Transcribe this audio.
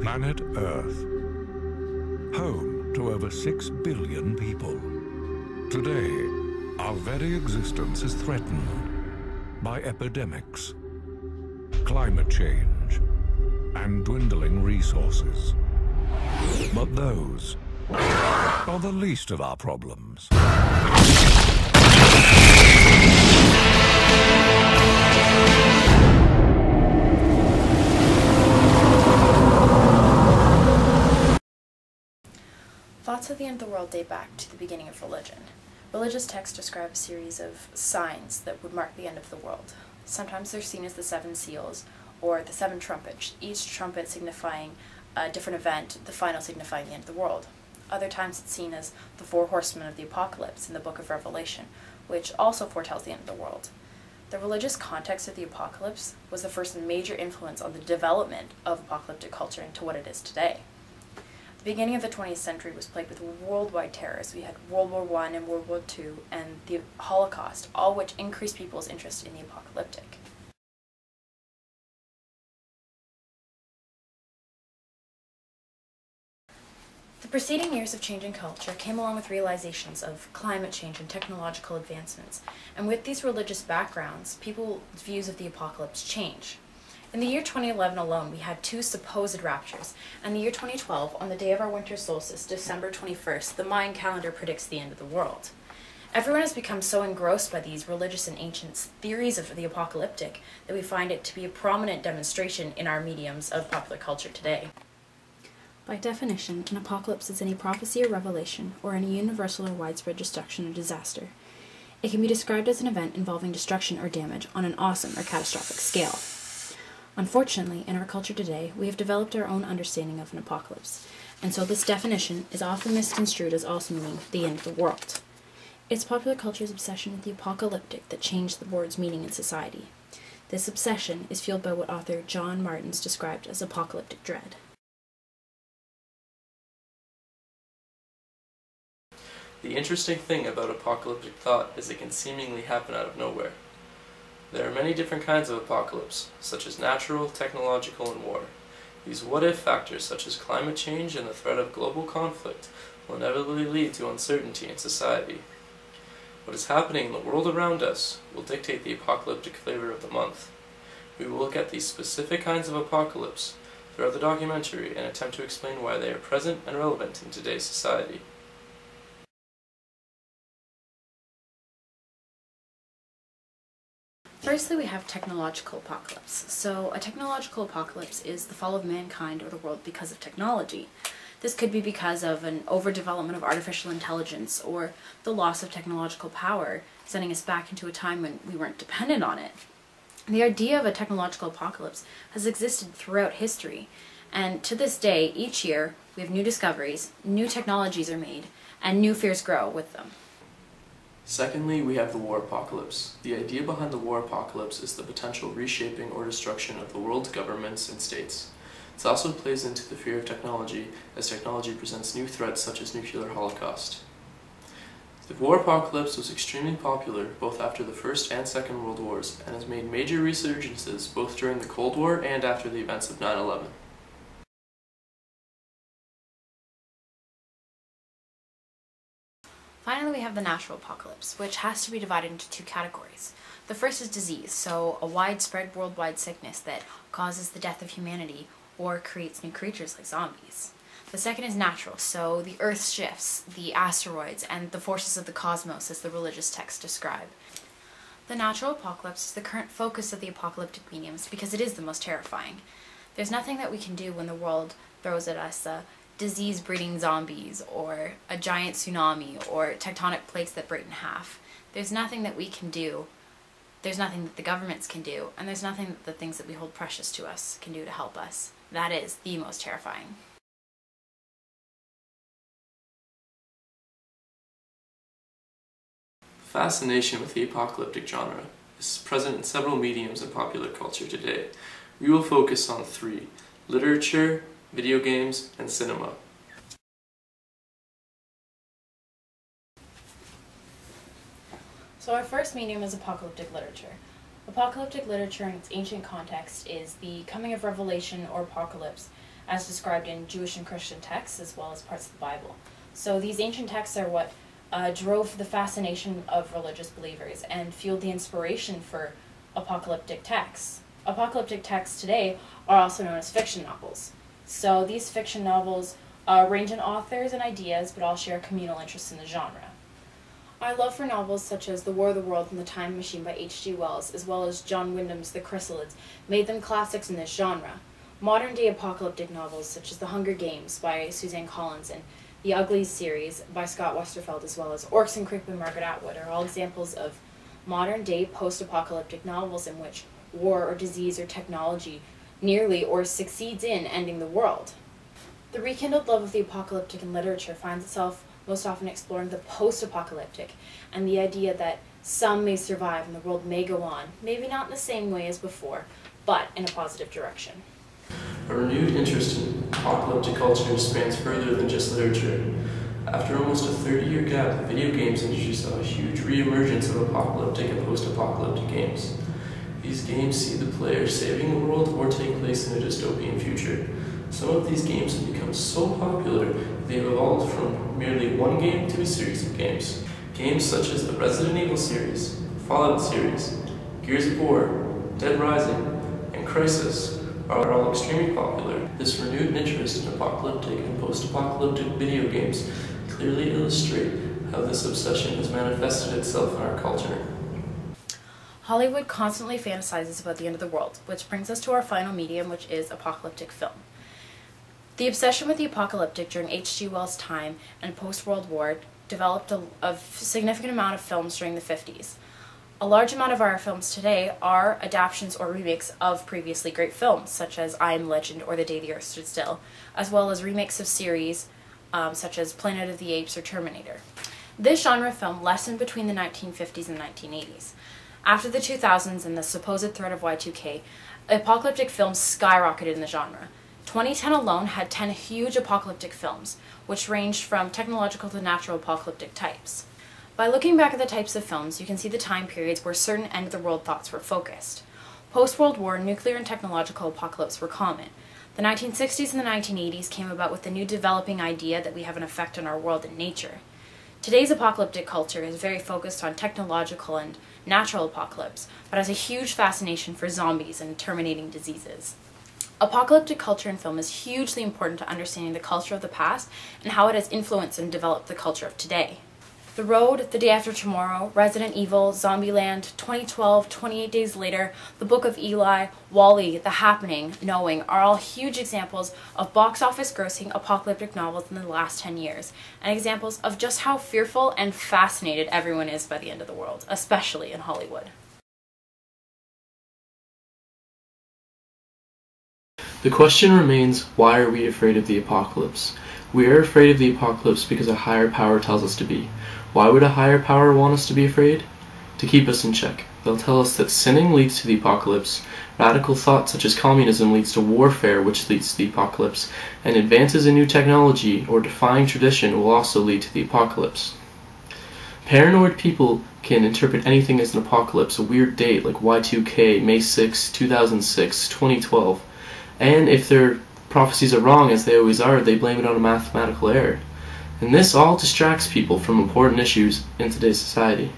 Planet Earth, home to over 6 billion people. Today, our very existence is threatened by epidemics, climate change, and dwindling resources. But those are the least of our problems. Thoughts of the end of the world date back to the beginning of religion. Religious texts describe a series of signs that would mark the end of the world. Sometimes they're seen as the 7 seals or the 7 trumpets, each trumpet signifying a different event, the final signifying the end of the world. Other times it's seen as the 4 horsemen of the apocalypse in the book of Revelation, which also foretells the end of the world. The religious context of the apocalypse was the first major influence on the development of apocalyptic culture into what it is today. The beginning of the 20th century was plagued with worldwide terrors. We had World War I and World War II and the Holocaust, all which increased people's interest in the apocalyptic. The preceding years of changing culture came along with realizations of climate change and technological advancements, and with these religious backgrounds, people's views of the apocalypse change. In the year 2011 alone, we had 2 supposed raptures, and in the year 2012, on the day of our winter solstice, December 21st, the Mayan calendar predicts the end of the world. Everyone has become so engrossed by these religious and ancient theories of the apocalyptic that we find it to be a prominent demonstration in our mediums of popular culture today. By definition, an apocalypse is any prophecy or revelation, or any universal or widespread destruction or disaster. It can be described as an event involving destruction or damage on an awesome or catastrophic scale. Unfortunately, in our culture today, we have developed our own understanding of an apocalypse, and so this definition is often misconstrued as also meaning the end of the world. It's popular culture's obsession with the apocalyptic that changed the word's meaning in society. This obsession is fueled by what author John Martens described as apocalyptic dread. The interesting thing about apocalyptic thought is it can seemingly happen out of nowhere. There are many different kinds of apocalypse, such as natural, technological, and war. These what-if factors, such as climate change and the threat of global conflict, will inevitably lead to uncertainty in society. What is happening in the world around us will dictate the apocalyptic flavor of the month. We will look at these specific kinds of apocalypse throughout the documentary and attempt to explain why they are present and relevant in today's society. Firstly, we have technological apocalypse. So, a technological apocalypse is the fall of mankind or the world because of technology. This could be because of an overdevelopment of artificial intelligence or the loss of technological power, sending us back into a time when we weren't dependent on it. The idea of a technological apocalypse has existed throughout history, and to this day, each year, we have new discoveries, new technologies are made, and new fears grow with them. Secondly, we have the war apocalypse. The idea behind the war apocalypse is the potential reshaping or destruction of the world's governments and states. This also plays into the fear of technology, as technology presents new threats such as nuclear holocaust. The war apocalypse was extremely popular both after the First and Second World Wars, and has made major resurgences both during the Cold War and after the events of 9/11. Finally, we have the natural apocalypse, which has to be divided into 2 categories. The first is disease, so a widespread worldwide sickness that causes the death of humanity or creates new creatures like zombies. The second is natural, so the Earth shifts, the asteroids, and the forces of the cosmos as the religious texts describe. The natural apocalypse is the current focus of the apocalyptic mediums because it is the most terrifying. There's nothing that we can do when the world throws at us disease-breeding zombies, or a giant tsunami, or tectonic plates that break in half. There's nothing that we can do, there's nothing that the governments can do, and there's nothing that the things that we hold precious to us can do to help us. That is the most terrifying. Fascination with the apocalyptic genre is present in several mediums in popular culture today. We will focus on 3: literature, video games, and cinema. So our first medium is apocalyptic literature. Apocalyptic literature in its ancient context is the coming of revelation or apocalypse as described in Jewish and Christian texts as well as parts of the Bible. So these ancient texts are what drove the fascination of religious believers and fueled the inspiration for apocalyptic texts. Apocalyptic texts today are also known as fiction novels. So these fiction novels range in authors and ideas, but all share a communal interest in the genre. Our love for novels such as The War of the Worlds and The Time Machine by H.G. Wells, as well as John Wyndham's The Chrysalids, made them classics in this genre. Modern-day apocalyptic novels such as The Hunger Games by Suzanne Collins and The Uglies series by Scott Westerfeld, as well as Orcs and Creep by Margaret Atwood, are all examples of modern-day post-apocalyptic novels in which war or disease or technology nearly or succeeds in ending the world. The rekindled love of the apocalyptic in literature finds itself most often exploring the post-apocalyptic and the idea that some may survive and the world may go on, maybe not in the same way as before, but in a positive direction. A renewed interest in apocalyptic culture spans further than just literature. After almost a 30-year gap, the video games industry saw a huge re-emergence of apocalyptic and post-apocalyptic games. These games see the player saving the world or take place in a dystopian future. Some of these games have become so popular that they have evolved from merely one game to a series of games. Games such as the Resident Evil series, Fallout series, Gears of War, Dead Rising, and Crysis are all extremely popular. This renewed interest in apocalyptic and post-apocalyptic video games clearly illustrate how this obsession has manifested itself in our culture. Hollywood constantly fantasizes about the end of the world, which brings us to our final medium, which is apocalyptic film. The obsession with the apocalyptic during H.G. Wells' time and post-World War developed a significant amount of films during the 50s. A large amount of our films today are adaptations or remakes of previously great films, such as I Am Legend or The Day the Earth Stood Still, as well as remakes of series such as Planet of the Apes or Terminator. This genre film lessened between the 1950s and 1980s. After the 2000s and the supposed threat of Y2K, apocalyptic films skyrocketed in the genre. 2010 alone had 10 huge apocalyptic films, which ranged from technological to natural apocalyptic types. By looking back at the types of films, you can see the time periods where certain end-of-the-world thoughts were focused. Post-World War, nuclear and technological apocalypse were common. The 1960s and the 1980s came about with the new developing idea that we have an effect on our world and nature. Today's apocalyptic culture is very focused on technological and natural apocalypse, but has a huge fascination for zombies and terminating diseases. Apocalyptic culture in film is hugely important to understanding the culture of the past and how it has influenced and developed the culture of today. The Road, The Day After Tomorrow, Resident Evil, Zombieland, 2012, 28 Days Later, The Book of Eli, WALL-E, The Happening, Knowing are all huge examples of box office grossing apocalyptic novels in the last 10 years, and examples of just how fearful and fascinated everyone is by the end of the world, especially in Hollywood. The question remains, why are we afraid of the apocalypse? We are afraid of the apocalypse because a higher power tells us to be. Why would a higher power want us to be afraid? To keep us in check. They'll tell us that sinning leads to the apocalypse, radical thought such as communism leads to warfare which leads to the apocalypse, and advances in new technology or defying tradition will also lead to the apocalypse. Paranoid people can interpret anything as an apocalypse, a weird date like Y2K, May 6, 2006, 2012. And if their prophecies are wrong, as they always are, they blame it on a mathematical error. And this all distracts people from important issues in today's society.